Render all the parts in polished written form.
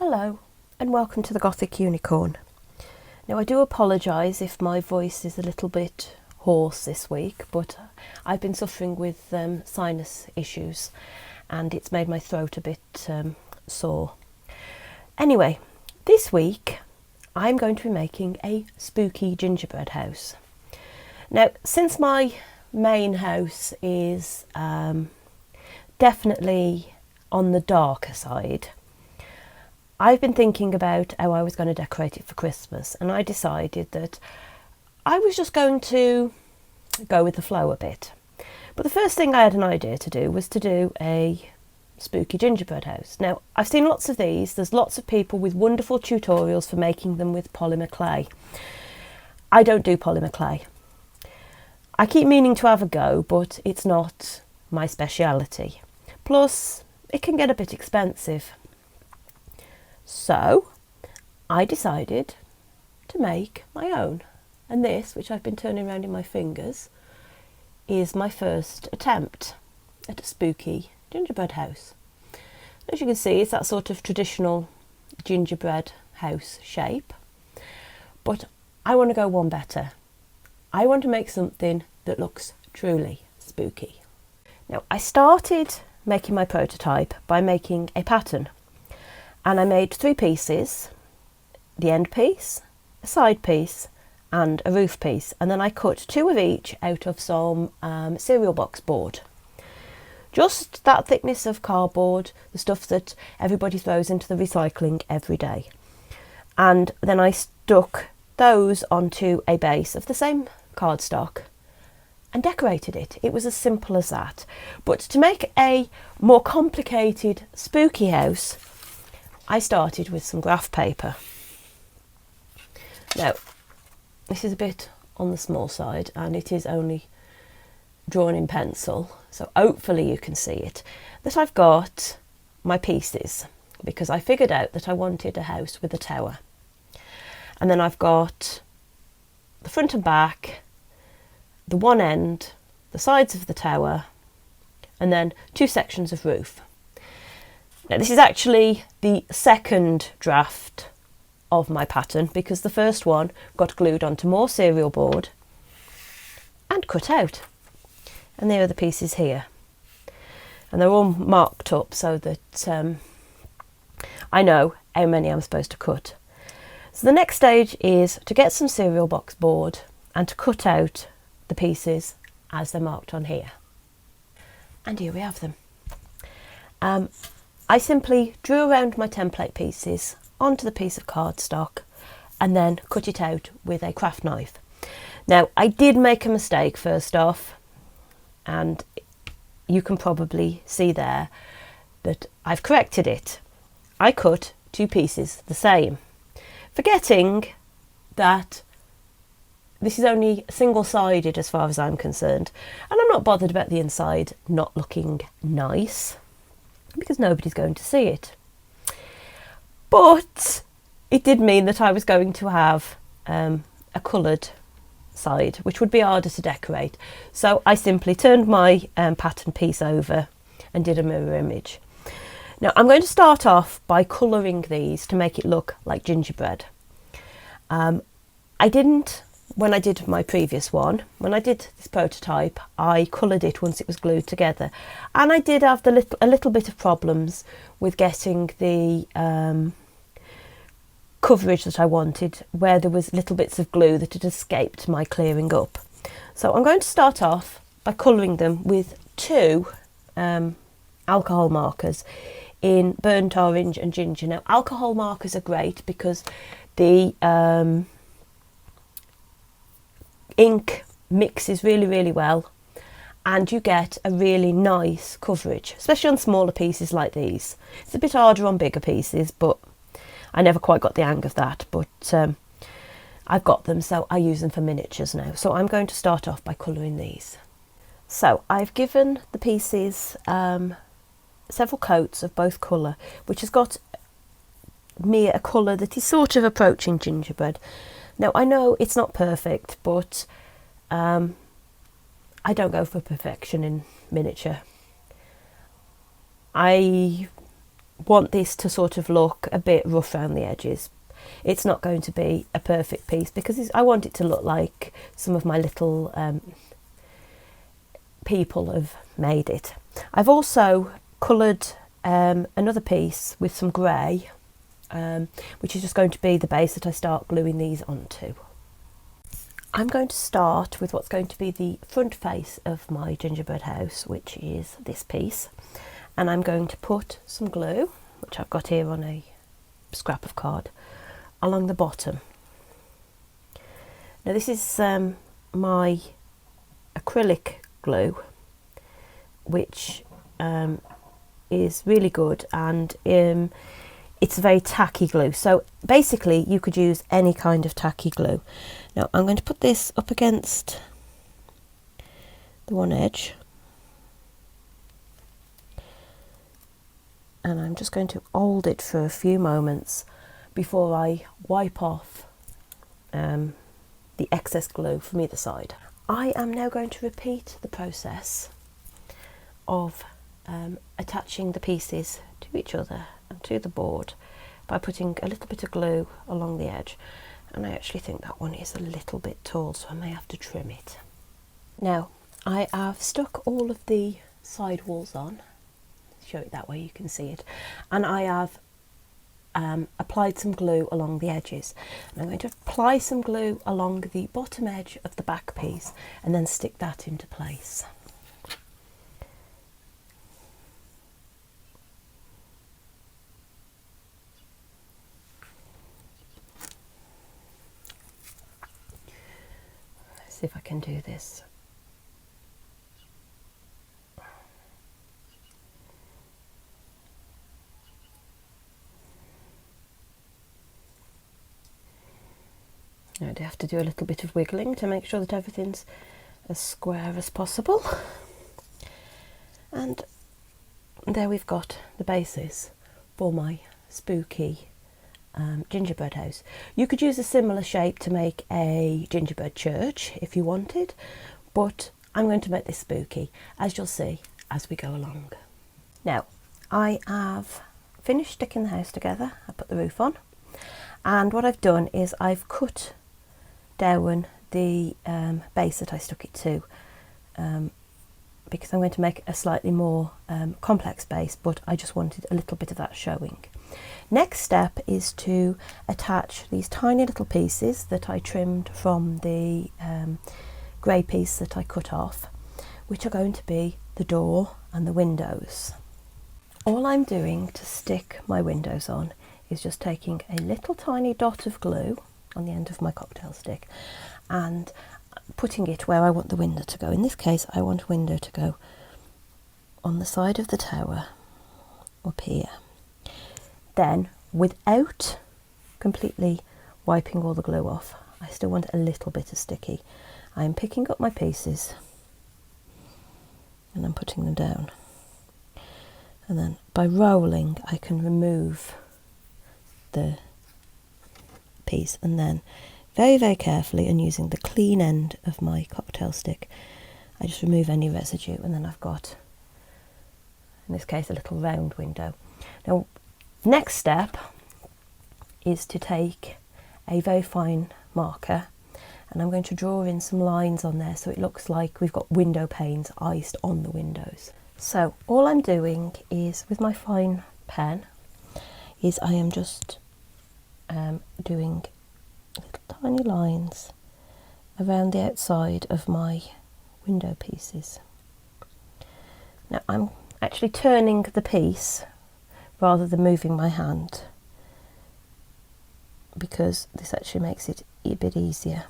Hello and welcome to the Gothic Unicorn. Now I do apologise if my voice is a little bit hoarse this week, but I've been suffering with sinus issues and it's made my throat a bit sore. Anyway, this week I'm going to be making a spooky gingerbread house. Now since my main house is definitely on the darker side, I've been thinking about how I was going to decorate it for Christmas, and I decided that I was just going to go with the flow a bit. But the first thing I had an idea to do was to do a spooky gingerbread house. Now, I've seen lots of these. There's lots of people with wonderful tutorials for making them with polymer clay. I don't do polymer clay. I keep meaning to have a go, but it's not my speciality. Plus, it can get a bit expensive. So I decided to make my own, and this, which I've been turning around in my fingers, is my first attempt at a spooky gingerbread house. As you can see, it's that sort of traditional gingerbread house shape, but I want to go one better. I want to make something that looks truly spooky. Now, I started making my prototype by making a pattern. And I made 3 pieces, the end piece, a side piece and a roof piece. And then I cut 2 of each out of some cereal box board. Just that thickness of cardboard, the stuff that everybody throws into the recycling every day. And then I stuck those onto a base of the same cardstock and decorated it. It was as simple as that. But to make a more complicated spooky house, I started with some graph paper. Now, this is a bit on the small side and it is only drawn in pencil, so hopefully you can see it, that I've got my pieces, because I figured out that I wanted a house with a tower. And then I've got the front and back, the one end, the sides of the tower, and then 2 sections of roof. Now, this is actually the second draft of my pattern, because the first one got glued onto more cereal board and cut out. And there are the pieces here. And they're all marked up so that I know how many I'm supposed to cut. So the next stage is to get some cereal box board and to cut out the pieces as they're marked on here. And here we have them. I simply drew around my template pieces onto the piece of cardstock and then cut it out with a craft knife. Now, I did make a mistake first off, and you can probably see there that I've corrected it. I cut 2 pieces the same, forgetting that this is only single-sided as far as I'm concerned, and I'm not bothered about the inside not looking nice, because nobody's going to see it. But it did mean that I was going to have a coloured side, which would be harder to decorate. So I simply turned my pattern piece over and did a mirror image. Now I'm going to start off by colouring these to make it look like gingerbread. I didn't, when I did my previous one, when I did this prototype, I coloured it once it was glued together, and I did have a little bit of problems with getting the coverage that I wanted, where there was little bits of glue that had escaped my clearing up. So I'm going to start off by colouring them with 2 alcohol markers in burnt orange and ginger. Now, alcohol markers are great because the ink mixes really well and you get a really nice coverage, especially on smaller pieces like these. It's a bit harder on bigger pieces, but I never quite got the hang of that, but I've got them, so I use them for miniatures now. So I'm going to start off by colouring these. So I've given the pieces several coats of both colour, which has got me a colour that is sort of approaching gingerbread. Now, I know it's not perfect, but I don't go for perfection in miniature. I want this to sort of look a bit rough around the edges. It's not going to be a perfect piece because I want it to look like some of my little people have made it. I've also coloured another piece with some grey, which is just going to be the base that I start gluing these onto. I'm going to start with what's going to be the front face of my gingerbread house, which is this piece, and I'm going to put some glue, which I've got here on a scrap of card, along the bottom. Now this is my acrylic glue, which is really good, and it's a very tacky glue, so basically you could use any kind of tacky glue. Now I'm going to put this up against the one edge, and I'm just going to hold it for a few moments before I wipe off the excess glue from either side. I am now going to repeat the process of attaching the pieces to each other and to the board by putting a little bit of glue along the edge, and I actually think that one is a little bit tall, so I may have to trim it. Now I have stuck all of the side walls on, show it that way you can see it, and I have applied some glue along the edges, and I'm going to apply some glue along the bottom edge of the back piece and then stick that into place. Let's see if I can do this. I do have to do a little bit of wiggling to make sure that everything's as square as possible. And there we've got the basis for my spooky gingerbread house. You could use a similar shape to make a gingerbread church if you wanted, but I'm going to make this spooky, as you'll see as we go along. Now I have finished sticking the house together. I put the roof on, and what I've done is I've cut down the base that I stuck it to, because I'm going to make a slightly more complex base, but I just wanted a little bit of that showing. Next step is to attach these tiny little pieces that I trimmed from the grey piece that I cut off, which are going to be the door and the windows. All I'm doing to stick my windows on is just taking a little tiny dot of glue on the end of my cocktail stick and putting it where I want the window to go. In this case I want a window to go on the side of the tower up here. Then, without completely wiping all the glue off, I still want a little bit of sticky. I am picking up my pieces and I'm putting them down, and then by rolling I can remove the piece, and then very, very carefully, and using the clean end of my cocktail stick, I just remove any residue, and then I've got, in this case, a little round window. Now, next step is to take a very fine marker, and I'm going to draw in some lines on there so it looks like we've got window panes iced on the windows. So all I'm doing is, with my fine pen, is I am just doing little tiny lines around the outside of my window pieces. Now I'm actually turning the piece rather than moving my hand, because this actually makes it a bit easier.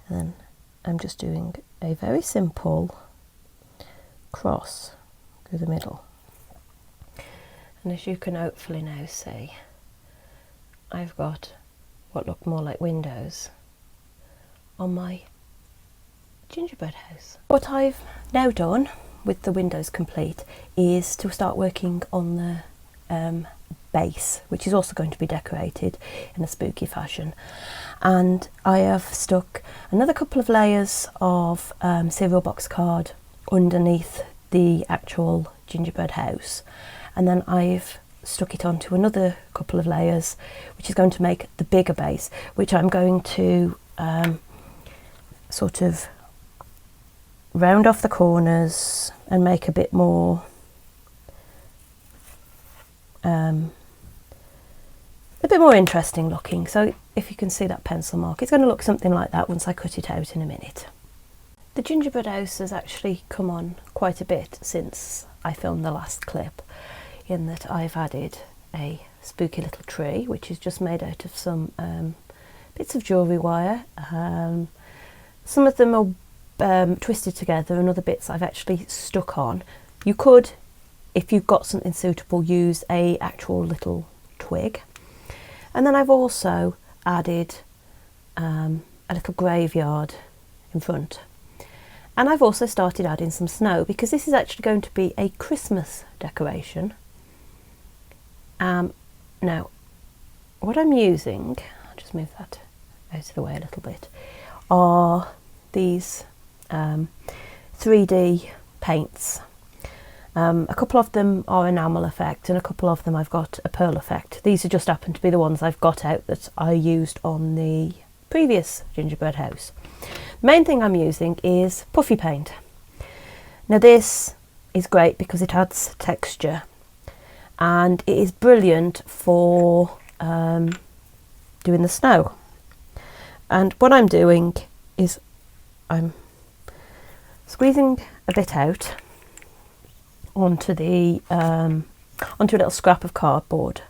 And then I'm just doing a very simple cross through the middle, and as you can hopefully now see, I've got what look more like windows on my gingerbread house. What I've now done with the windows complete is to start working on the base, which is also going to be decorated in a spooky fashion. And I have stuck another couple of layers of cereal box card underneath the actual gingerbread house, and then I've stuck it onto another couple of layers, which is going to make the bigger base, which I'm going to sort of round off the corners and make a bit more interesting looking. So if you can see that pencil mark, it's going to look something like that once I cut it out in a minute. The gingerbread house has actually come on quite a bit since I filmed the last clip, in that I've added a spooky little tree, which is just made out of some bits of jewellery wire. Some of them are twisted together, and other bits I've actually stuck on. You could, if you've got something suitable, use a actual little twig. And then I've also added a little graveyard in front. And I've also started adding some snow, because this is actually going to be a Christmas decoration. Now, what I'm using, I'll just move that out of the way a little bit, are these 3D paints. A couple of them are enamel effect, and a couple of them I've got a pearl effect. These are just happen to be the ones I've got out that I used on the previous gingerbread house. The main thing I'm using is puffy paint. Now this is great because it adds texture, and it is brilliant for doing the snow. And what I'm doing is I'm squeezing a bit out onto the onto a little scrap of cardboard,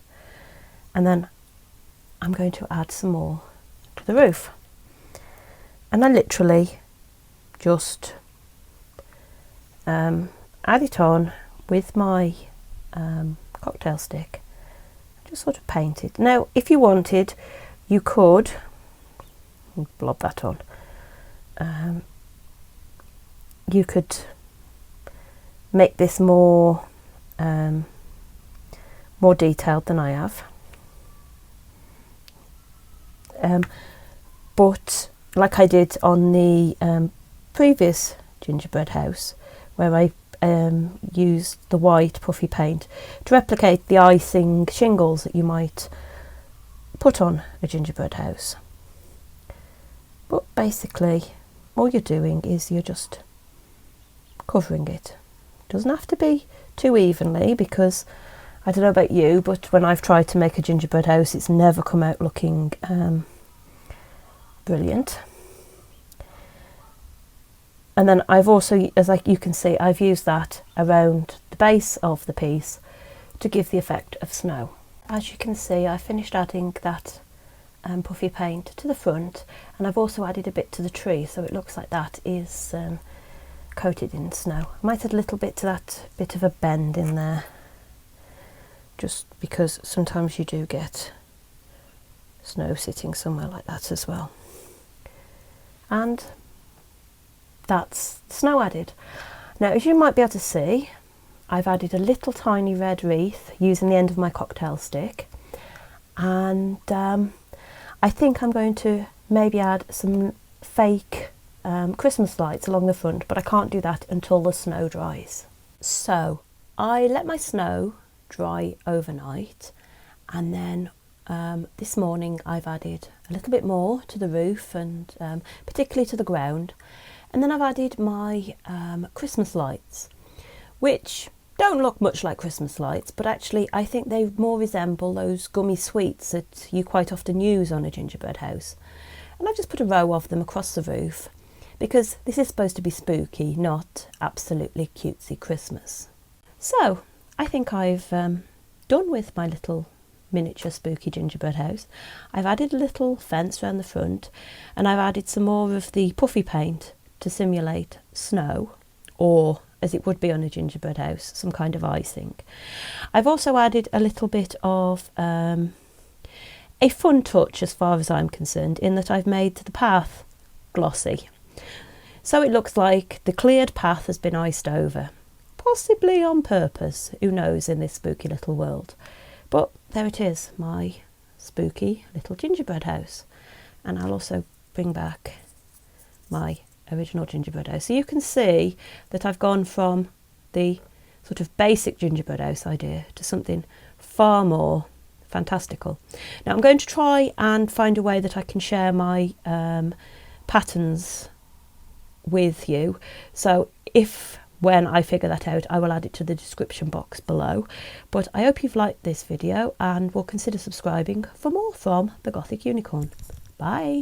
and then I'm going to add some more to the roof. And I literally just add it on with my cocktail stick, just sort of paint it. Now if you wanted, you could blob that on. You could make this more more detailed than I have, but like I did on the previous gingerbread house, where I used the white puffy paint to replicate the icing shingles that you might put on a gingerbread house. But basically all you're doing is you're just covering it. Doesn't have to be too evenly, because I don't know about you, but when I've tried to make a gingerbread house, it's never come out looking brilliant. And then I've also, as you can see, I've used that around the base of the piece to give the effect of snow. As you can see, I finished adding that puffy paint to the front, and I've also added a bit to the tree, so it looks like that is coated in snow. I might add a little bit to that bit of a bend in there, just because sometimes you do get snow sitting somewhere like that as well. And that's snow added. Now, as you might be able to see, I've added a little tiny red wreath using the end of my cocktail stick, and I think I'm going to maybe add some fake Christmas lights along the front, but I can't do that until the snow dries. So I let my snow dry overnight, and then this morning I've added a little bit more to the roof, and particularly to the ground, and then I've added my Christmas lights, which don't look much like Christmas lights, but actually I think they more resemble those gummy sweets that you quite often use on a gingerbread house. And I've just put a row of them across the roof, because this is supposed to be spooky, not absolutely cutesy Christmas. So I think I've done with my little miniature spooky gingerbread house. I've added a little fence around the front, and I've added some more of the puffy paint to simulate snow, or as it would be on a gingerbread house, some kind of icing. I've also added a little bit of a fun touch as far as I'm concerned, in that I've made the path glossy. So it looks like the cleared path has been iced over, possibly on purpose, who knows, in this spooky little world. But there it is, my spooky little gingerbread house. And I'll also bring back my original gingerbread house, so you can see that I've gone from the sort of basic gingerbread house idea to something far more fantastical. Now I'm going to try and find a way that I can share my patterns with you. So when I figure that out, I will add it to the description box below. But I hope you've liked this video and will consider subscribing for more from the Gothic Unicorn. Bye!